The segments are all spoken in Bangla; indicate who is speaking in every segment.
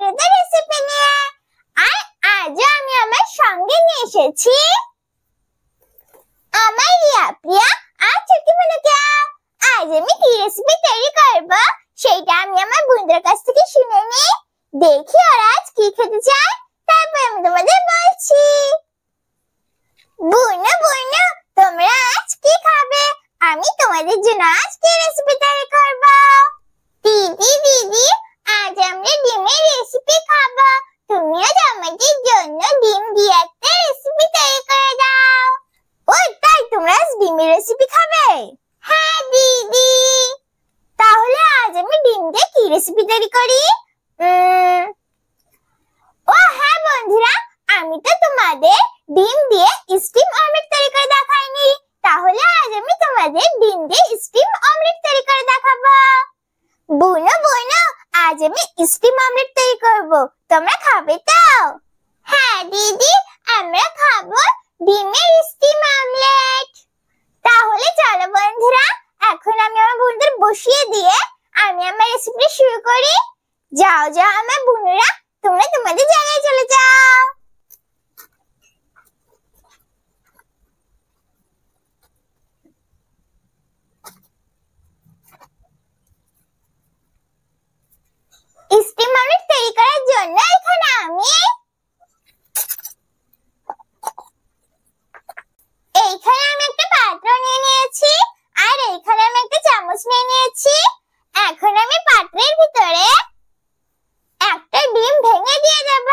Speaker 1: মজাদার রেসিপি নিয়ে। আর আজ আমি আমার সঙ্গে নিয়ে এসেছি আমার রিয়া প্রিয়া আর ছোট্ট বোনকে। আজ আমি কি রেসিপি তৈরি করব সেটা আমি আমার বন্ধুদের কাছ থেকে শুনে নিই, দেখি ওরা আজ কি খেতে চায়, তারপর আমি তোমাদের বলছি। বোনো বোনো, তোমরা আজ কি খাবে? আমি তোমাদের জন্য আজ কি রেসিপি তৈরি করব। দিদি দিদি, আজ আমরা ডিমের রেসিপি খাবো, তুমিও আমাদের জন্য ডিম দিয়ে একটা রেসিপি তৈরি করে দাও। ও তাই, তোমরা আজ ডিমের রেসিপি খাবে? হ্যাঁ দিদি। তাহলে আজ আমি ডিম দিয়ে কি রেসিপি তৈরি করি? ও হ্যাঁ বন্ধুরা, আমি তো তোমাদের ডিম দিয়ে স্টিম অমলেট তৈরি করে দেখাইনি, তাহলে আজ আমি তোমাদের ডিম দিয়ে স্টিম অমলেট তৈরি করে দেখাবো। বোনো বোনো, আজ আমি স্টিম অমলেট তৈরি করব, তোমরা খাবে তো? হ্যাঁ দিদি, আমরা খাবো ডিমের স্টিম অমলেট। তাহলে চলো বন্ধুরা, এখন আমি আমার বন্ধুদের বসিয়ে দিয়ে আমি আমার রেসিপি শুরু করি। যাও যাও আমার বোনেরা, তোমরা তোমাদের জায়গায় চলে যাও। স্টিম অমলেট তৈরি করার জন্য এখানে আমি একটা পাত্র নিয়ে নিয়েছি, আর এইখানে আমি একটা চামচ নিয়ে নিয়েছি। এখন আমি পাত্রের ভিতরে একটা ডিম ভেঙে দিয়ে দেব।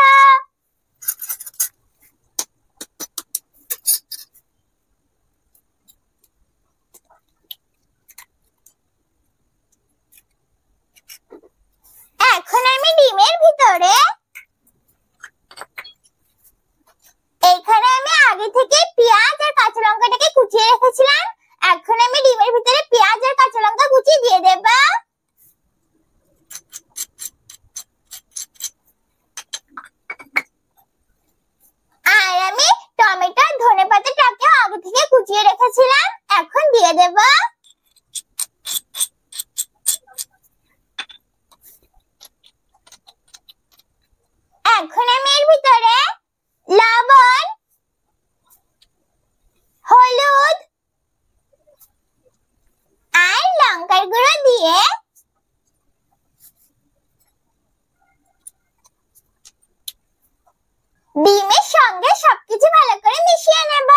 Speaker 1: এখন আমি ডিমের ভিতরে এইখানে আমি আগে থেকে পেঁয়াজ আর কাঁচা লঙ্কাটাকে কুচিয়ে রেখেছিলাম, এখন আমি ডিমের ভিতরে পেঁয়াজ আর কাঁচা লঙ্কা কুচি দিয়ে দেব। আর আমি টমেটো আর ধনেপাতাটাকে আগে থেকে কুচিয়ে রেখেছিলাম, এখন দিয়ে দেব। এখন আমি এর ভিতরে লবণ, হলুদ আর লঙ্কার গুঁড়ো দিয়ে ডিমের সঙ্গে সবকিছু ভালো করে মিশিয়ে নেব।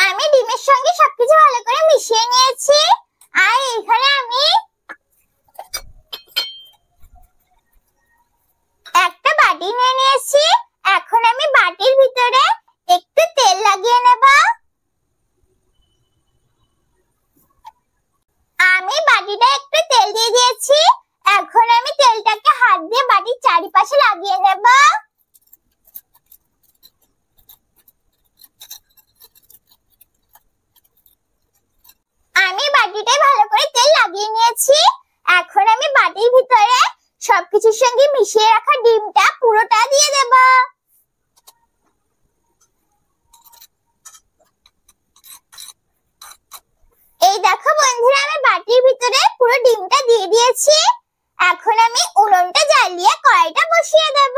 Speaker 1: আমি ডিমের সঙ্গে সবকিছু ভালো করে মিশিয়ে নিয়েছি, আর এখানে আমি একটা বাটি নিয়ে নিয়েছি। এখন আমি বাটির ভিতরে একটু তেল লাগিয়ে নেব। আমি বাটিটা একটু তেল দিয়ে দিয়েছি, এখন আমি তেলটাকে হাত দিয়ে বাটির চারিপাশে লাগিয়ে নেব। আমি বাটিটায় ভালো করে তেল লাগিয়ে নিয়েছি, এখন আমি বাটির ভিতরে সবকিছুর সঙ্গে মিশিয়ে রাখা ডিমটা পুরোটা দিয়ে দেব। এই দেখো বন্ধুরা, আমি বাটির ভিতরে পুরো ডিমটা দিয়ে দিয়েছি। এখন আমি উনুনটা জ্বালিয়ে কড়াইটা বসিয়ে দেব।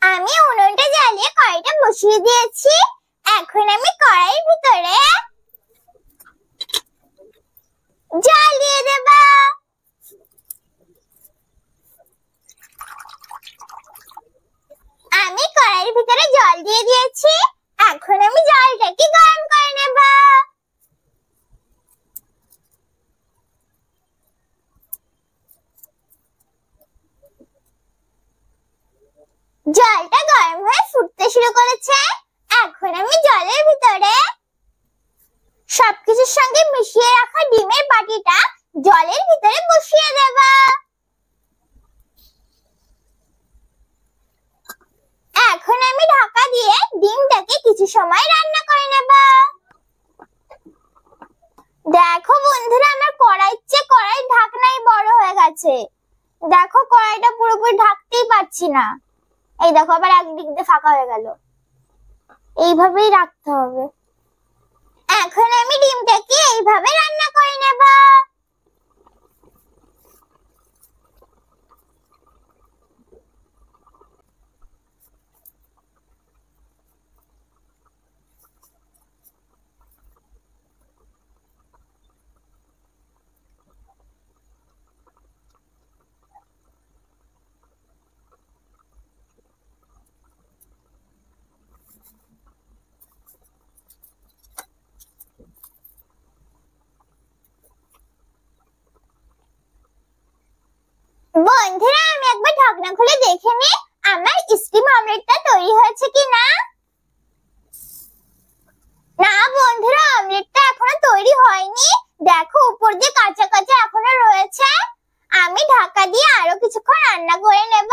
Speaker 1: আমি উনুনটা জ্বালিয়ে কড়াইটা বসিয়ে দিয়েছি, এখন আমি কড়াইয়ের ভিতরে জল দিয়ে দেব। আমি কড়াইয়ের ভিতরে জল দিয়ে দিয়েছি, এখন আমি জলটাকে গরম করে নেব। জলটা গরম হয়ে ফুটতে শুরু করেছে, এখন আমি জলের ভিতরে সবকিছু সবকিছুর সঙ্গে মিশিয়ে রাখা ডিমের বাটিটা জলের ভিতরে বসিয়ে দেবা। এখন আমি ঢাকা দিয়ে ডিমটাকে কিছু সময় রান্না করে নেব। দেখো বন্ধুরা, আমার কড়াইয়ের ঢাকনাই বড় হয়ে গেছে। দেখো কড়াইটা পুরোপুরি ঢাকতেই পারছি না। এই দেখো আবার একদিক দিয়ে ফাঁকা হয়ে গেল। এইভাবেই রাখতে হবে। এখন আমি ডিমটাকে এইভাবে রান্না করে নেব। বন্ধুরা, আমি একবার ঢাকনা খুলে দেখে নিই আমার স্টিম অমলেটটা তৈরি হয়েছে কিনা। না বন্ধুরা, অমলেটটা এখনো তৈরি হয়নি। দেখো উপর দিয়ে কাঁচা কাঁচা এখনো রয়েছে। আমি ঢাকা দিয়ে আরো কিছুক্ষণ রান্না করে নেব।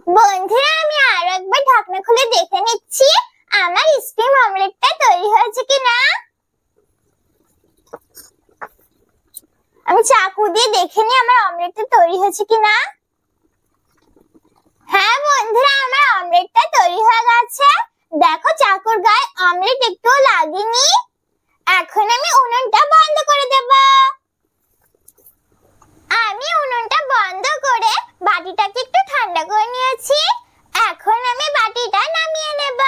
Speaker 1: বন্ধুরা, আমি আরো একবার ঢাকনা খুলে দেখে নিচ্ছি আমার স্টিম অমলেটটা তৈরি হয়েছে কিনা। আমি চাকু দিয়ে দেখে নিই আমার অমলেটটা তৈরি হয়েছে কিনা। হ্যাঁ বন্ধুরা, আমার অমলেটটা তৈরি হয়ে গেছে। দেখো চাকুর গায়ে অমলেট একটুও লাগেনি। এখন আমি উনুনটা বন্ধ করে দেব। আমি উনুনটা বন্ধ করে বাটিটাকে একটু ঠান্ডা করে নিয়েছি। এখন আমি বাটিটা নামিয়ে নেব।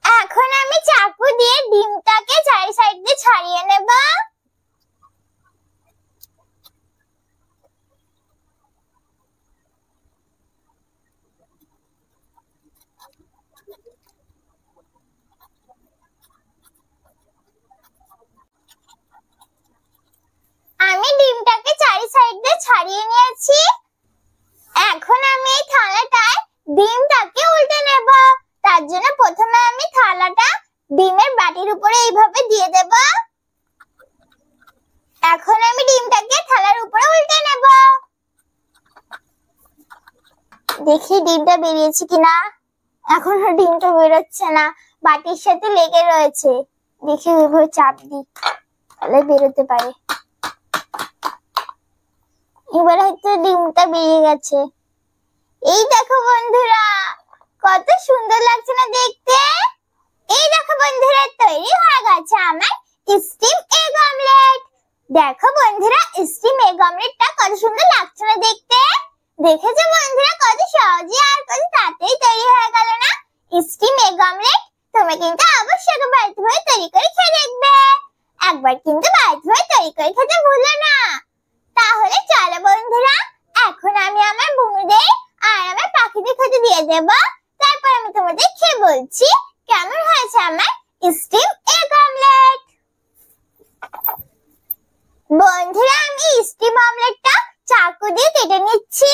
Speaker 1: এখন আমি চাকু দিয়ে ডিমটাকে চারি সাইড দিয়ে ছাড়িয়ে নেব। আমি ডিমটাকে চারি সাইড দিয়ে ছাড়িয়ে নিয়েছি। এখন আমি এই থালাটায় ডিমটাকে উল্টে নেব। তার জন্য প্রথমে আমি থালাটা ডিমের বাটির উপরে এইভাবে দিয়ে দেব। এখন আমি ডিমটাকে থালার উপরে উল্টে নেব। দেখি ডিমটা বেরিয়েছে কিনা। এখনো ডিমটা বেরোচ্ছে না, বাটির সাথে লেগে রয়েছে। দেখি ওইভাবে চাপ দিই, তাহলে বেরোতে পারে। এবার হয়তো ডিমটা বেরিয়ে গেছে। এই দেখো বন্ধুরা, কত সুন্দর লাগছে না দেখতে। এই দেখো বন্ধুরা, তৈরি হয়ে গেছে আমার স্টিম এগ অমলেট। দেখো বন্ধুরা, স্টিম এগ অমলেটটা কত সুন্দর লাগছে না দেখতে। দেখেছো বন্ধুরা, কত সহজে আর কত তাড়াতাড়ি তৈরি হয়ে গেল না স্টিম এগ অমলেট। তুমি কিন্তু অবশ্যই বাড়িতে হয়ে তৈরি করে খেয়ে দেখবে। একবার কিন্তু বাড়িতে হয়ে তৈরি করে খেতে ভুলো না। তাহলে চলো বন্ধুরা, এখন আমি আমার বন্ধুদের আর আমার পাখিদের খেতে দিয়ে দেব। তারপর আমি তোমাদের খেয়ে বলছি কেমন হয়েছে আমার স্টিম এগ অমলেট। বন্ধুরা, আমি স্টিম অমলেটটা চাকু দিয়ে কেটে নিচ্ছি।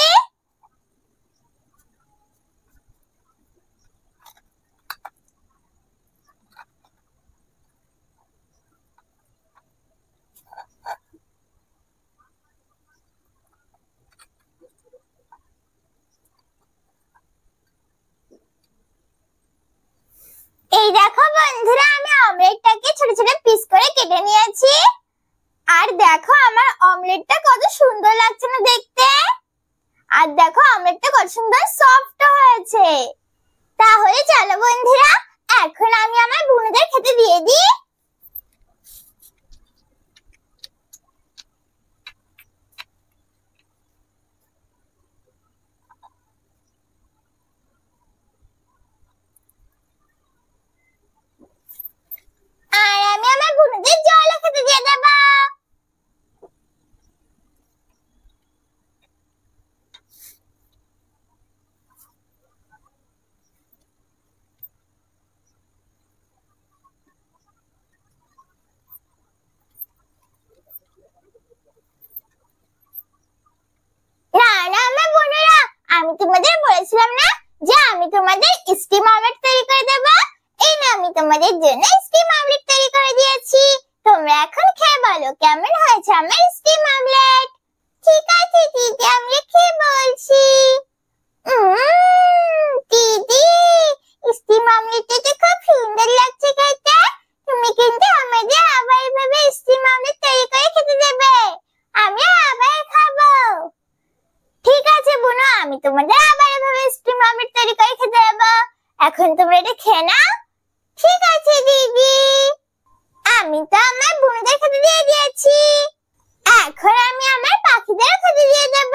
Speaker 1: এই দেখো বন্ধুরা, আমি অমলেটটাকে ছোট ছোট পিস করে কেটে নিয়েছি। আর দেখো আমার অমলেটটা কত সুন্দর লাগছে না দেখতে। আর দেখো অমলেটটা কত সুন্দর সফট হয়েছে। তাহলে চলো বন্ধুরা, এখন আমি আমার বোনদের খেতে দিয়ে দিই। আর আমি আমার বোনদের জলও খেতে দিয়ে দেবো। তোমাদের বলেছিলাম না যে আমি তোমাদের স্টিম অমলেট তৈরি করে দেব। এই না আমি তোমাদের জন্য স্টিম অমলেট তৈরি করে দিয়েছি। তোমরা এখন খেয়ে বলো কেমন হয়েছে আমার স্টিম অমলেট। ঠিক আছে দিদি, আমি খেয়ে বলছি। দিদি, স্টিম অমলেটটা তো খুব সুন্দর লাগছে খেতে। তুমি কিন্তু আমাদের আবার এভাবে স্টিম অমলেট তৈরি করে খেতে দেবে, আমি আবার খাবো। ঠিক আছে বুনু, আমি তোমাদের আবার এভাবে স্টিম অমলেট তৈরি করে খেতে দেবো। এখন তোমরা এটা খেয়ে নাও। ঠিক আছে দিদি। আমি তো আমার বুনুদের খেতে দিয়ে দিয়েছি, এখন আমি আমার পাখিদের খেতে দিয়ে দেব।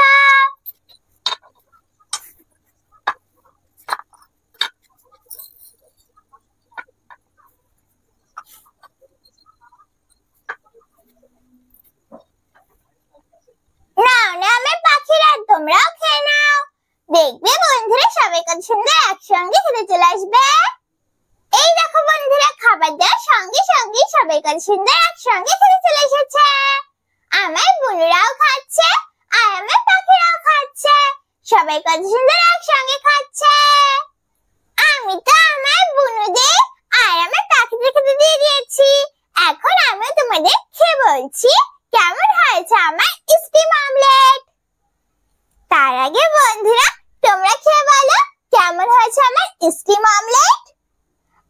Speaker 1: নাও না আমার পাখিরা, তোমরাও খেয়ে নাও। দেখবে বন্ধুরা সবাই কত সুন্দর একসঙ্গে খেতে চলে আসবে। এই দেখো বন্ধুরা, খাবার দেওয়ার সঙ্গে সঙ্গে সবাই কত সুন্দর একসঙ্গে খেতে চলে এসেছে। আমার বুনুরাও খাচ্ছে আর আমার পাখিরাও খাচ্ছে, সবাই কত সুন্দর একসঙ্গে খাচ্ছে। আমি তো আমার বুনুদের আর আমার পাখিদের খেতে দিয়ে দিয়েছি, এখন আমি তোমাদের খেয়ে বলছি কেমন হয়েছে আমার স্টিম অমলেট। তার আগে বন্ধুরা তোমরা খেয়ে বলো কেমন হয়েছে আমার স্টিম অমলেট।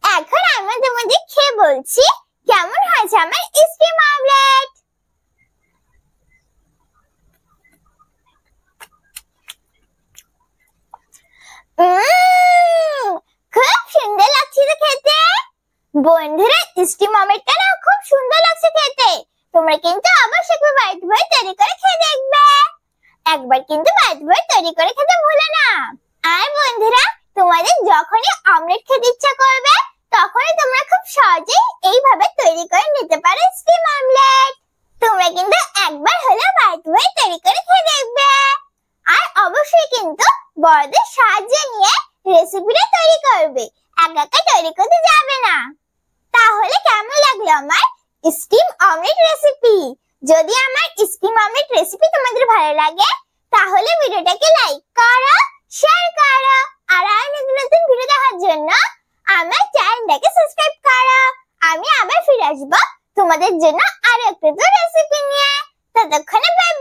Speaker 1: এখন আমি তোমাদের খেয়ে বলছি কেমন হয়েছে আমার স্টিম অমলেট। খুব সুন্দর লাগছে তো খেতে। বন্ধুরা স্টিম অমলেটটা না খুব সুন্দর লাগছে খেতে। তোমরা কিন্তু অবশ্যই একবার বাড়িতে বসে তৈরি করে খেয়ে দেখবে। একবার কিন্তু বাড়িতে বসে তৈরি করে খেতে ভুলো না। আর বন্ধুরা তোমাদের যখনই অমলেট খেতে ইচ্ছা করবে তখনই তোমরা খুব সহজেই এইভাবে তৈরি করে নিতে পারো স্টিম অমলেট। তোমরা কিন্তু একবার হলেও বাড়িতে বসে তৈরি করে খেয়ে দেখবে। আর অবশ্যই কিন্তু বড়দের সাহায্য নিয়ে রেসিপিটা তৈরি করবে, একা একা তৈরি করতে যাবে না। তাহলে কেমন লাগলো আমার স্টিম অমলেট রেসিপি? যদি আমার স্টিম অমলেট রেসিপি তোমাদের ভালো লাগে তাহলে ভিডিওটাকে লাইক করো, শেয়ার করো, আর নতুন নতুন ভিডিও দেখার জন্য আমার চ্যানেলটাকে সাবস্ক্রাইব করো। আমি আবার ফিরে আসবো তোমাদের জন্য আরো একটা রেসিপি নিয়ে। ততক্ষণে বাই।